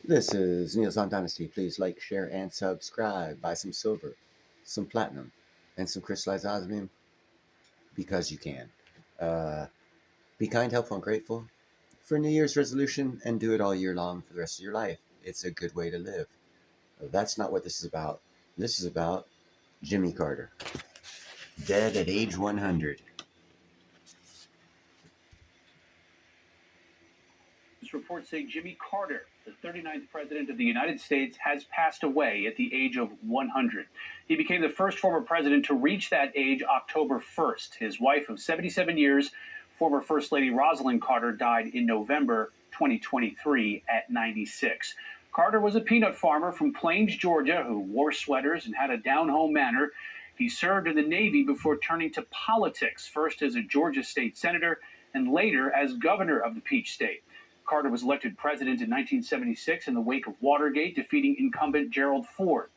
This is Neil's on Dynasty. Please like, share, and subscribe. Buy some silver, some platinum, and some crystallized osmium because you can. Uh, be kind, helpful, and grateful for New Year's resolution and do it all year long for the rest of your life. It's a good way to live. That's not what this is about. This is about Jimmy Carter, dead at age 100. Reports say Jimmy Carter, the 39th president of the United States, has passed away at the age of 100. He became the first former president to reach that age October 1st. His wife of 77 years, former First Lady Rosalind Carter, died in November 2023 at 96. Carter was a peanut farmer from Plains, Georgia, who wore sweaters and had a down-home manner. He served in the Navy before turning to politics, first as a Georgia state senator and later as governor of the Peach State. Carter was elected president in 1976 in the wake of Watergate, defeating incumbent Gerald Ford.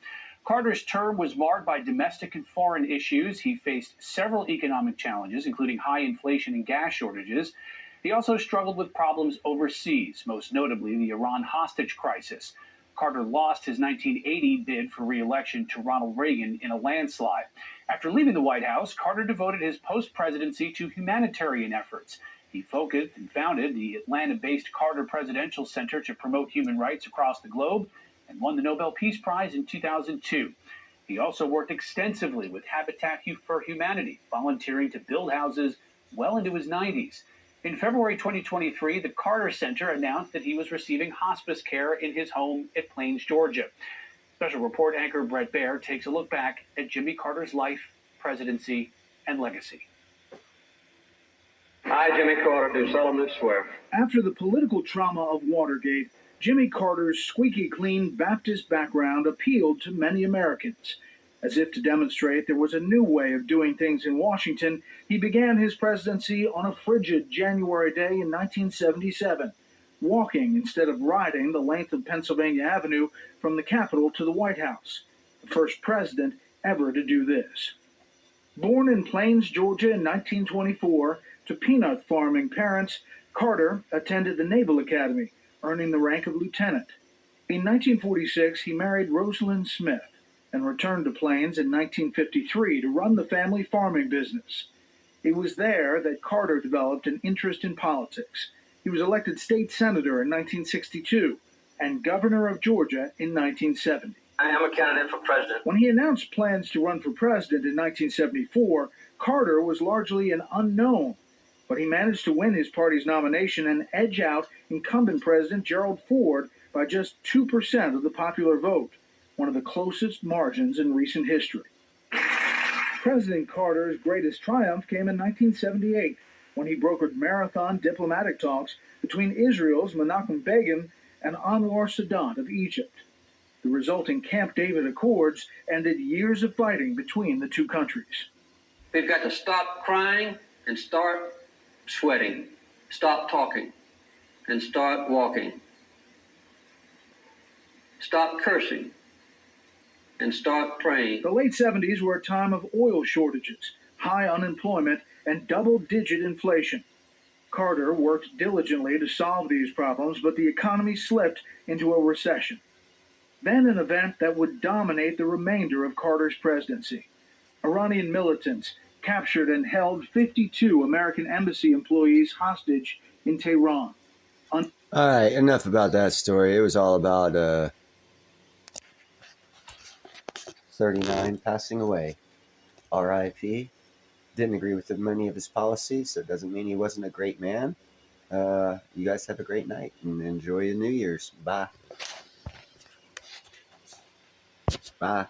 Carter's term was marred by domestic and foreign issues. He faced several economic challenges, including high inflation and gas shortages. He also struggled with problems overseas, most notably the Iran hostage crisis. Carter lost his 1980 bid for re-election to Ronald Reagan in a landslide. After leaving the White House, Carter devoted his post-presidency to humanitarian efforts. He focused and founded the Atlanta-based Carter Presidential Center to promote human rights across the globe and won the Nobel Peace Prize in 2002. He also worked extensively with Habitat for Humanity, volunteering to build houses well into his 90s. In February 2023, the Carter Center announced that he was receiving hospice care in his home at Plains, Georgia. Special report anchor Brett Baer takes a look back at Jimmy Carter's life, presidency, and legacy. I, Jimmy Carter, do solemnly swear. After the political trauma of Watergate, Jimmy Carter's squeaky clean Baptist background appealed to many Americans. As if to demonstrate there was a new way of doing things in Washington, he began his presidency on a frigid January day in 1977, walking instead of riding the length of Pennsylvania Avenue from the Capitol to the White House, the first president ever to do this. Born in Plains, Georgia in 1924, to peanut farming parents, Carter attended the Naval Academy, earning the rank of lieutenant. In 1946, he married Rosalind Smith and returned to Plains in 1953 to run the family farming business. It was there that Carter developed an interest in politics. He was elected state senator in 1962 and governor of Georgia in 1970. I am a candidate for president. When he announced plans to run for president in 1974, Carter was largely an unknown, but he managed to win his party's nomination and edge out incumbent President Gerald Ford by just 2% of the popular vote, one of the closest margins in recent history. President Carter's greatest triumph came in 1978, when he brokered marathon diplomatic talks between Israel's Menachem Begin and Anwar Sadat of Egypt. The resulting Camp David Accords ended years of fighting between the two countries. We've got to stop crying and start sweating. Stop talking and start walking. Stop cursing and start praying. The late 70s were a time of oil shortages, high unemployment, and double-digit inflation. Carter worked diligently to solve these problems, but the economy slipped into a recession. Then an event that would dominate the remainder of Carter's presidency. Iranian militants captured and held 52 American embassy employees hostage in Tehran. All right, enough about that story. It was all about 39 passing away. R.I.P. Didn't agree with many of his policies, so it doesn't mean he wasn't a great man. You guys have a great night and enjoy your New Year's. Bye. Bye.